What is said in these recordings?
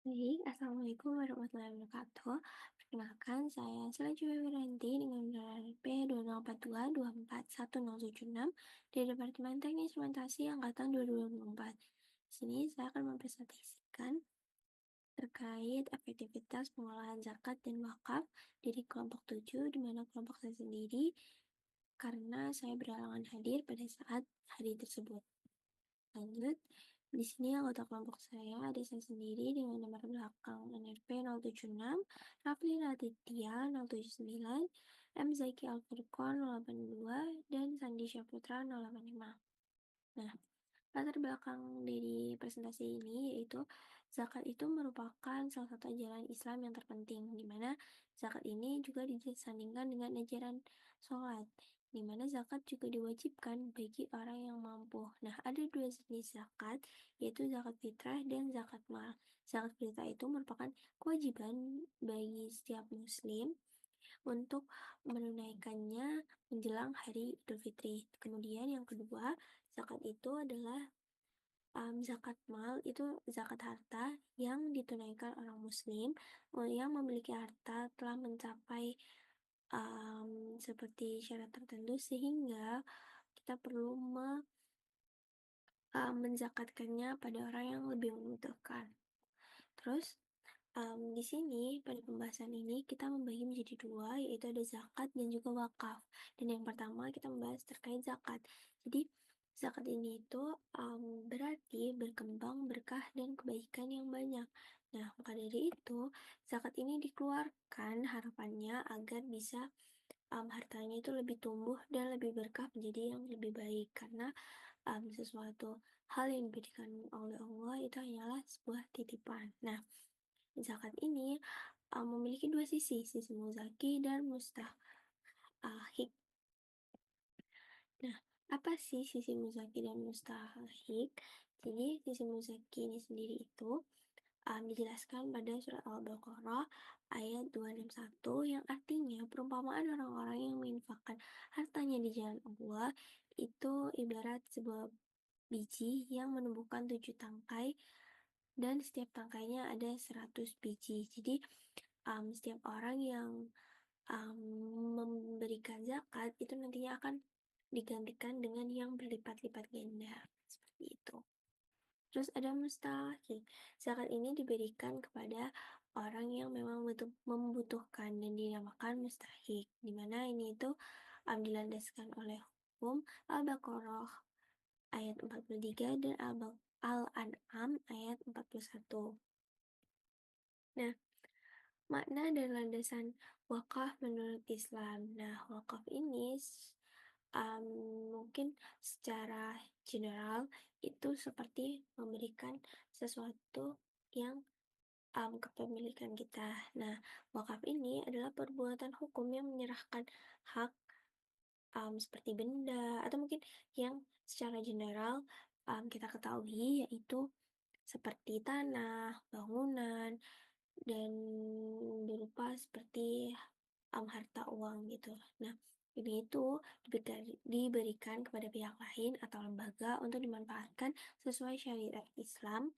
Baik, Assalamualaikum warahmatullahi wabarakatuh. Perkenalkan, saya Sila Wiranti dengan gelar P2042241076 dari Departemen Teknik Instrumentasi Angkatan 2024. Di sini saya akan mempresentasikan terkait efektivitas pengolahan zakat dan wakaf dari kelompok 7, di mana kelompok saya sendiri karena saya berhalangan hadir pada saat hari tersebut. Lanjut, di sini anggota kelompok saya ada saya sendiri dengan nomor belakang NRP 076, Rafli Raditya 079, M Zaki Alfurqon 082, dan Sandi Syaputra 085. Nah, latar belakang dari presentasi ini yaitu zakat itu merupakan salah satu ajaran Islam yang terpenting, di mana zakat ini juga disandingkan dengan ajaran sholat, di mana zakat juga diwajibkan bagi orang yang mampu. Nah, ada dua jenis zakat, yaitu zakat fitrah dan zakat mal. Zakat fitrah itu merupakan kewajiban bagi setiap muslim untuk menunaikannya menjelang hari Idul Fitri. Kemudian yang kedua, zakat itu adalah zakat mal, itu zakat harta yang ditunaikan orang muslim yang memiliki harta telah mencapai seperti syarat tertentu sehingga kita perlu menzakatkannya pada orang yang lebih membutuhkan. Terus di sini pada pembahasan ini kita membagi menjadi dua, yaitu ada zakat dan juga wakaf. Dan yang pertama kita membahas terkait zakat. Jadi zakat ini itu berarti berkembang berkah dan kebaikan yang banyak. Nah, maka dari itu zakat ini dikeluarkan harapannya agar bisa hartanya itu lebih tumbuh dan lebih berkah menjadi yang lebih baik, karena sesuatu hal yang diberikan oleh Allah itu hanyalah sebuah titipan. Nah, zakat ini memiliki dua sisi muzaki dan mustahik. Nah, apa sih sisi muzaki dan mustahik? Jadi, sisi muzaki ini sendiri itu dijelaskan pada surat Al-Baqarah ayat 261 yang artinya perumpamaan orang-orang yang menginfakkan hartanya di jalan Allah itu ibarat sebuah biji yang menumbuhkan 7 tangkai dan setiap tangkainya ada 100 biji. Jadi setiap orang yang memberikan zakat itu nantinya akan digantikan dengan yang berlipat-lipat ganda, seperti itu. Terus ada mustahik. Zakat ini diberikan kepada orang yang memang membutuhkan dan dinamakan mustahik, dimana ini itu dilandaskan oleh hukum Al-Baqarah ayat 43 dan Al-An'am ayat 41. Nah, makna dan landasan wakaf menurut Islam. Nah, wakaf ini um, mungkin secara general itu seperti memberikan sesuatu yang kepemilikan kita. Nah, wakaf ini adalah perbuatan hukum yang menyerahkan hak seperti benda atau mungkin yang secara general kita ketahui, yaitu seperti tanah, bangunan, dan berupa seperti harta uang gitu. Nah, ini itu diberikan kepada pihak lain atau lembaga untuk dimanfaatkan sesuai syariat Islam.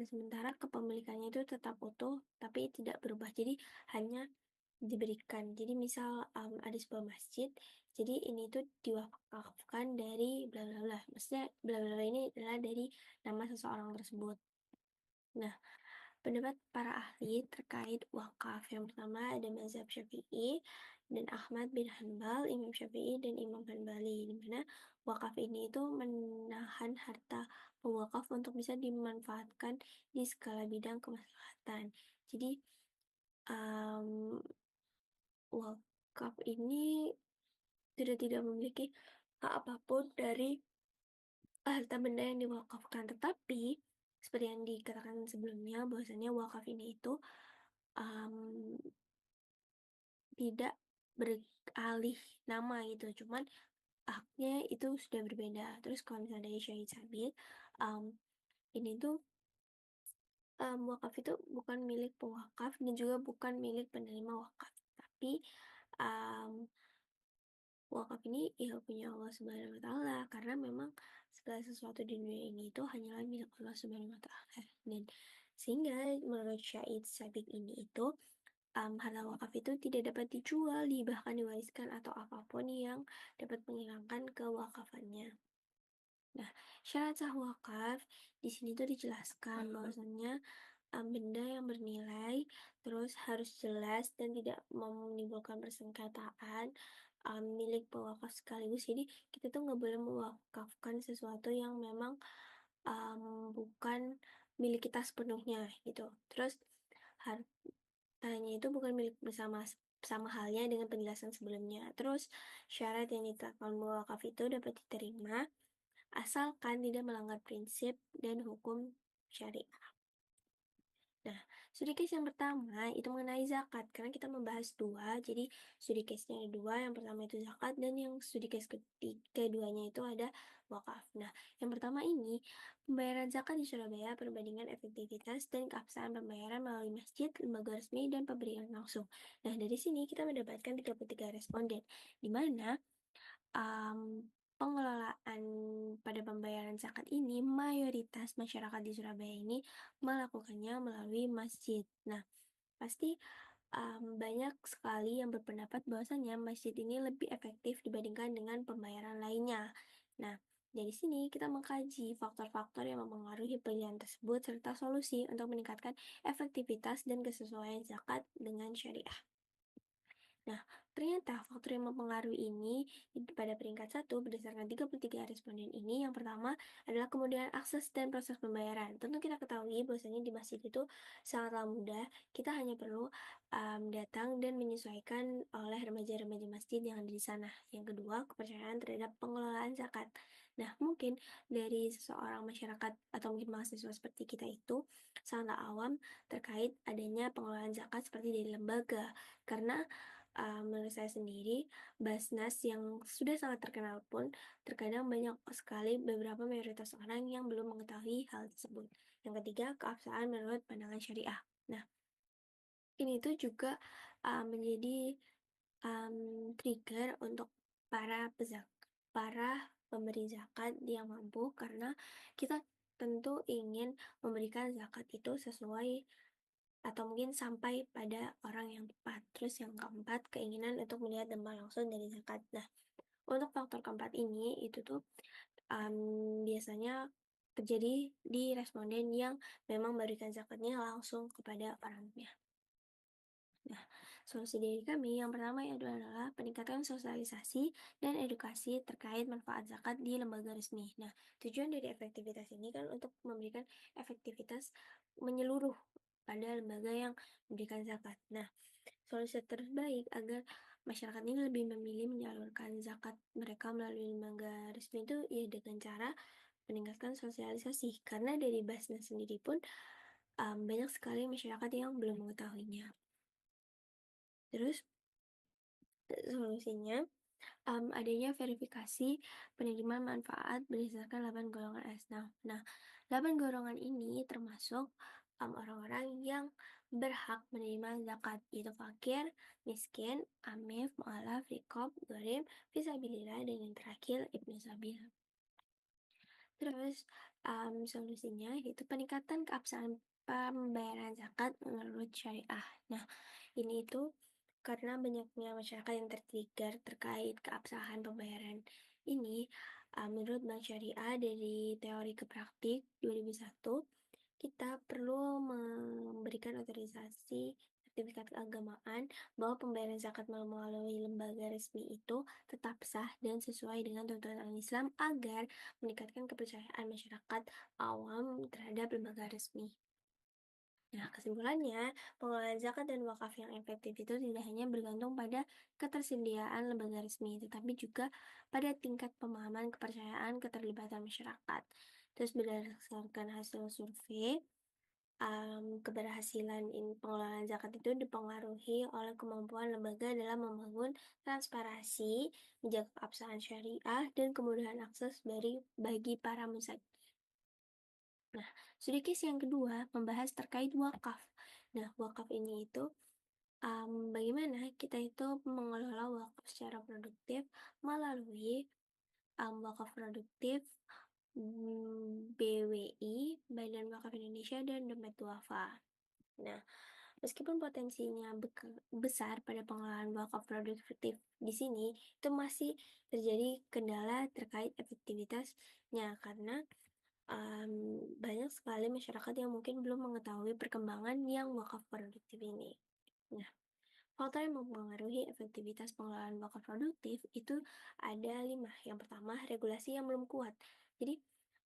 Sementara kepemilikannya itu tetap utuh tapi tidak berubah. Jadi hanya diberikan. Jadi misal ada sebuah masjid, jadi ini tuh diwakafkan dari bla bla bla. Maksudnya bla bla bla ini adalah dari nama seseorang tersebut. Nah, pendapat para ahli terkait wakaf yang pertama ada mazhab Syafi'i dan Ahmad bin Hanbal, Imam Syafi'i dan Imam Hanbali, di mana wakaf ini itu menahan harta pewakaf untuk bisa dimanfaatkan di segala bidang kemaslahatan. Jadi um, wakaf ini tidak memiliki hak apapun dari harta benda yang diwakafkan, tetapi seperti yang dikatakan sebelumnya bahwasanya wakaf ini itu um, tidak beralih nama gitu, cuman haknya itu sudah berbeda. Terus kalau misalnya dari Syahid Sabit, um, ini tuh wakaf itu bukan milik pewakaf dan juga bukan milik penerima wakaf, tapi um, wakaf ini ya punya Allah Subhanahu wa taala, karena memang segala sesuatu di dunia ini itu hanyalah milik Allah Subhanahu wa taala. Dan Sehingga menurut Syahid Sabik ini itu, harta wakaf itu tidak dapat dijual, bahkan diwariskan atau apapun yang dapat menghilangkan kewakafannya. Nah, syarat sah wakaf di sini tuh dijelaskan bahwasannya benda yang bernilai terus harus jelas dan tidak menimbulkan persengketaan milik pewakaf sekaligus. Jadi kita tuh nggak boleh mewakafkan sesuatu yang memang bukan milik kita sepenuhnya gitu. Terus hartanya itu bukan milik bersama, sama halnya dengan penjelasan sebelumnya. Terus syarat yang ditetapkan mewakaf itu dapat diterima asalkan tidak melanggar prinsip dan hukum syariah. Nah, studi case yang pertama itu mengenai zakat, karena kita membahas dua, jadi studi case-nya ada dua, yang pertama itu zakat, dan yang studi case keduanya itu ada wakaf. Nah, yang pertama ini, pembayaran zakat di Surabaya, perbandingan efektivitas dan keabsahan pembayaran melalui masjid, lembaga resmi, dan pemberian langsung. Nah, dari sini kita mendapatkan 33 responden, di mana pengelolaan pada pembayaran zakat ini, mayoritas masyarakat di Surabaya ini melakukannya melalui masjid. Nah, pasti banyak sekali yang berpendapat bahwasanya masjid ini lebih efektif dibandingkan dengan pembayaran lainnya. Nah, dari sini kita mengkaji faktor-faktor yang mempengaruhi pilihan tersebut serta solusi untuk meningkatkan efektivitas dan kesesuaian zakat dengan syariah. Nah, ternyata faktor yang mempengaruhi ini pada peringkat 1 berdasarkan 33 responden ini, yang pertama adalah kemudahan akses dan proses pembayaran. Tentu kita ketahui bahwasanya di masjid itu sangatlah mudah, kita hanya perlu datang dan menyesuaikan oleh remaja-remaja masjid yang ada di sana. Yang kedua, kepercayaan terhadap pengelolaan zakat. Nah, mungkin dari seseorang masyarakat atau mungkin mahasiswa seperti kita itu sangatlah awam terkait adanya pengelolaan zakat seperti dari lembaga, karena menurut saya sendiri, Basnas yang sudah sangat terkenal pun terkadang banyak sekali beberapa mayoritas orang yang belum mengetahui hal tersebut. Yang ketiga, keabsahan menurut pandangan syariah. Nah, ini tuh juga menjadi trigger untuk para pemberi zakat yang mampu, karena kita tentu ingin memberikan zakat itu sesuai atau mungkin sampai pada orang yang tepat. Terus yang keempat, keinginan untuk melihat dampak langsung dari zakat. Nah, untuk faktor keempat ini itu tuh biasanya terjadi di responden yang memang memberikan zakatnya langsung kepada orangnya. Nah, solusi dari kami yang pertama adalah peningkatan sosialisasi dan edukasi terkait manfaat zakat di lembaga resmi. Nah, tujuan dari efektivitas ini kan untuk memberikan efektivitas menyeluruh pada lembaga yang memberikan zakat. Nah, solusi terbaik agar masyarakat ini lebih memilih menyalurkan zakat mereka melalui lembaga resmi itu ya dengan cara meningkatkan sosialisasi. Karena dari Basnas sendiri pun banyak sekali masyarakat yang belum mengetahuinya. Terus solusinya adanya verifikasi penerimaan manfaat berdasarkan 8 golongan asnaf. Nah, 8 golongan ini termasuk orang-orang yang berhak menerima zakat, yaitu fakir, miskin, amif, mu'alaf, rikob, gharib, fisabilillah, dan yang terakhir ibnu sabil. Terus solusinya yaitu peningkatan keabsahan pembayaran zakat menurut syariah. Nah, ini itu karena banyaknya masyarakat yang tertrigger terkait keabsahan pembayaran ini, menurut Bank Syariah dari teori ke praktik 2001, kita perlu memberikan otorisasi sertifikat keagamaan bahwa pembayaran zakat melalui lembaga resmi itu tetap sah dan sesuai dengan tuntunan Islam agar meningkatkan kepercayaan masyarakat awam terhadap lembaga resmi. Nah, kesimpulannya, pengelolaan zakat dan wakaf yang efektif itu tidak hanya bergantung pada ketersediaan lembaga resmi, tetapi juga pada tingkat pemahaman, kepercayaan, keterlibatan masyarakat. Terus berdasarkan hasil survei, keberhasilan pengelolaan zakat itu dipengaruhi oleh kemampuan lembaga dalam membangun transparansi, menjaga keabsahan syariah, dan kemudahan akses bagi para musafir. Nah, studi case yang kedua membahas terkait wakaf. Nah, wakaf ini itu bagaimana kita itu mengelola wakaf secara produktif melalui wakaf produktif BWI, Badan Wakaf Indonesia, dan Dompet Duafa. Nah, meskipun potensinya besar pada pengelolaan wakaf produktif di sini, itu masih terjadi kendala terkait efektivitasnya karena banyak sekali masyarakat yang mungkin belum mengetahui perkembangan yang wakaf produktif ini. Nah, faktor yang mempengaruhi efektivitas pengelolaan wakaf produktif itu ada 5. Yang pertama, regulasi yang belum kuat. Jadi,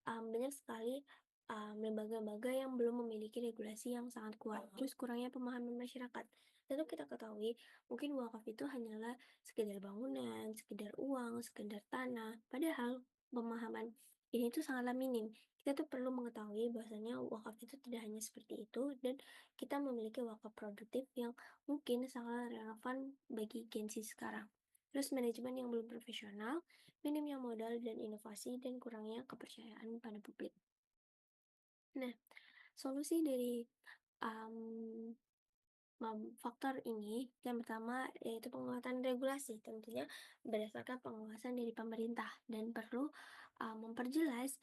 banyak sekali lembaga-lembaga yang belum memiliki regulasi yang sangat kuat. Terus kurangnya pemahaman masyarakat. Tentu kita ketahui, mungkin wakaf itu hanyalah sekedar bangunan, sekedar uang, sekedar tanah. Padahal pemahaman ini tuh sangatlah minim. Kita tuh perlu mengetahui bahwasanya wakaf itu tidak hanya seperti itu dan kita memiliki wakaf produktif yang mungkin sangat relevan bagi Gen Z sekarang. Terus manajemen yang belum profesional, minimnya modal dan inovasi, dan kurangnya kepercayaan pada publik. Nah, solusi dari um, faktor ini yang pertama yaitu penguatan regulasi, tentunya berdasarkan pengawasan dari pemerintah dan perlu memperjelas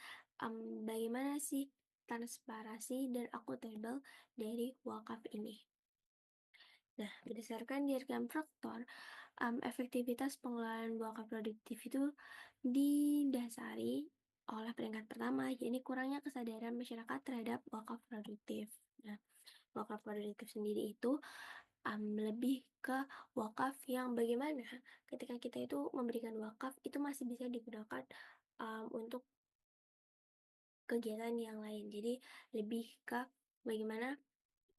bagaimana sih transparansi dan akuntabel dari wakaf ini. Nah, berdasarkan diagram faktor, efektivitas pengelolaan wakaf produktif itu didasari oleh peringkat pertama, yakni kurangnya kesadaran masyarakat terhadap wakaf produktif. Nah, wakaf produktif sendiri itu lebih ke wakaf yang bagaimana ketika kita itu memberikan wakaf itu masih bisa digunakan untuk kegiatan yang lain. Jadi lebih ke bagaimana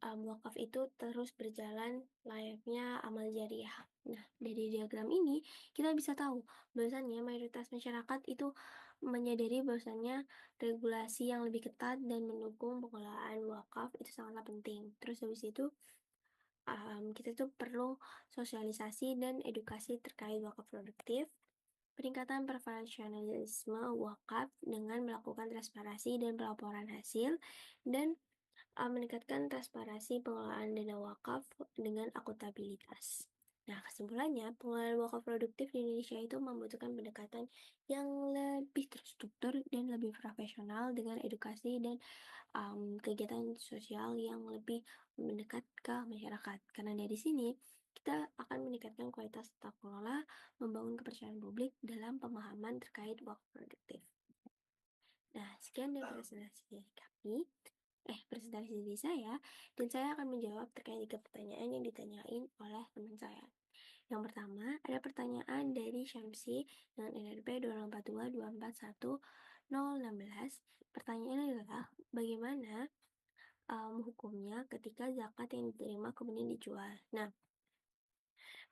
wakaf itu terus berjalan layaknya amal jariah. Nah, dari diagram ini kita bisa tahu bahwasannya mayoritas masyarakat itu menyadari bahwasannya regulasi yang lebih ketat dan mendukung pengelolaan wakaf itu sangatlah penting. Terus habis itu kita tuh perlu sosialisasi dan edukasi terkait wakaf produktif, peningkatan profesionalisme wakaf dengan melakukan transparansi dan pelaporan hasil, dan meningkatkan transparansi pengelolaan dana wakaf dengan akuntabilitas. Nah, kesimpulannya, pengelolaan wakaf produktif di Indonesia itu membutuhkan pendekatan yang lebih terstruktur dan lebih profesional dengan edukasi dan kegiatan sosial yang lebih mendekat ke masyarakat. Karena dari sini, kita akan meningkatkan kualitas tata kelola, membangun kepercayaan publik dalam pemahaman terkait wakaf produktif. Nah, sekian dari presentasi dari kami. Presentasi dari saya, dan saya akan menjawab terkait 3 pertanyaan yang ditanyain oleh teman saya. Yang pertama, ada pertanyaan dari Syamsi dengan NRP 242241016. Pertanyaannya adalah, bagaimana hukumnya ketika zakat yang diterima kemudian dijual? Nah,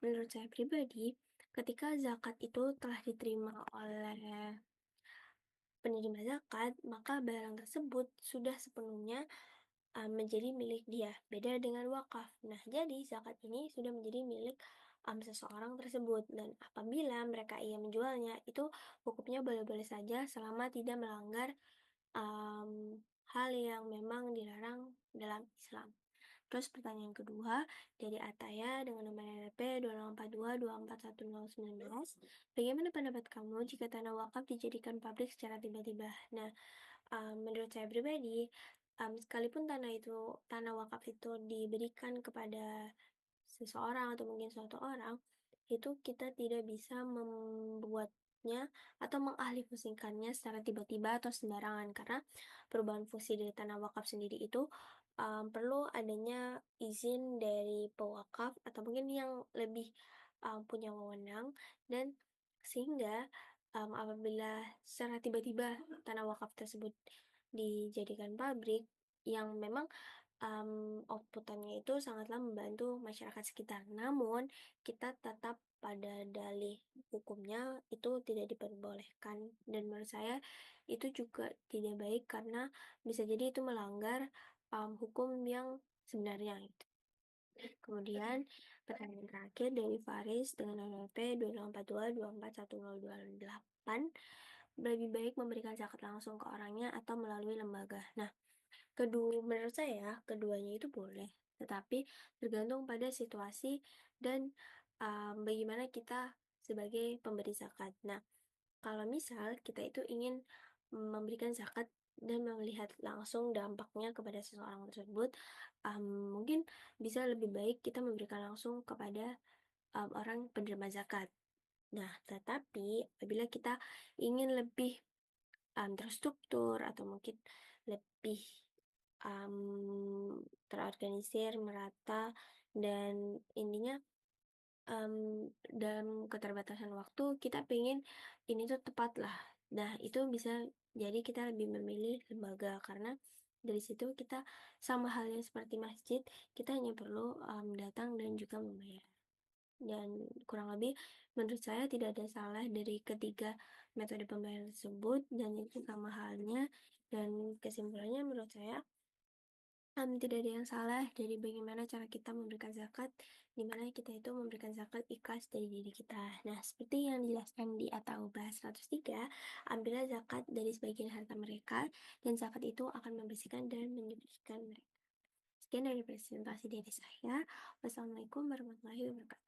menurut saya pribadi, ketika zakat itu telah diterima oleh penerima zakat, maka barang tersebut sudah sepenuhnya menjadi milik dia, beda dengan wakaf. Nah, jadi zakat ini sudah menjadi milik seseorang tersebut, dan apabila mereka ia menjualnya, itu hukumnya boleh-boleh saja selama tidak melanggar hal yang memang dilarang dalam Islam. Terus pertanyaan kedua dari Ataya dengan nomor NRP 2042241019. Bagaimana pendapat kamu jika tanah wakaf dijadikan pabrik secara tiba-tiba? Nah, menurut saya pribadi, sekalipun tanah wakaf itu diberikan kepada seseorang atau mungkin suatu orang, itu kita tidak bisa membuatnya atau mengalihfungsikannya secara tiba-tiba atau sembarangan, karena perubahan fungsi dari tanah wakaf sendiri itu perlu adanya izin dari pewakaf atau mungkin yang lebih punya wewenang, dan sehingga apabila secara tiba-tiba tanah wakaf tersebut dijadikan pabrik yang memang outputannya itu sangatlah membantu masyarakat sekitar. Namun, kita tetap pada dalih hukumnya itu tidak diperbolehkan, dan menurut saya itu juga tidak baik karena bisa jadi itu melanggar hukum yang sebenarnya gitu. Kemudian pertanyaan terakhir dari Faris dengan NLP 2042241028, lebih baik memberikan zakat langsung ke orangnya atau melalui lembaga. Nah, menurut saya keduanya itu boleh, tetapi tergantung pada situasi dan bagaimana kita sebagai pemberi zakat. Nah, kalau misal kita itu ingin memberikan zakat dan melihat langsung dampaknya kepada seseorang tersebut, mungkin bisa lebih baik kita memberikan langsung kepada, orang penerima zakat. Nah, tetapi apabila kita ingin lebih, terstruktur atau mungkin lebih, terorganisir, merata, dan intinya, dalam keterbatasan waktu kita pengen ini tuh tepat lah. Nah, itu bisa jadi kita lebih memilih lembaga karena dari situ kita sama halnya seperti masjid, kita hanya perlu, datang dan juga membayar. Dan kurang lebih menurut saya tidak ada salah dari ketiga metode pembayaran tersebut dan itu sama halnya, dan kesimpulannya menurut saya, tidak ada yang salah dari bagaimana cara kita memberikan zakat, di mana kita itu memberikan zakat ikhlas dari diri kita. Nah, seperti yang dijelaskan di At-Taubah 103, ambillah zakat dari sebagian harta mereka, dan zakat itu akan membersihkan dan menyucikan mereka. Sekian dari presentasi dari saya. Wassalamualaikum warahmatullahi wabarakatuh.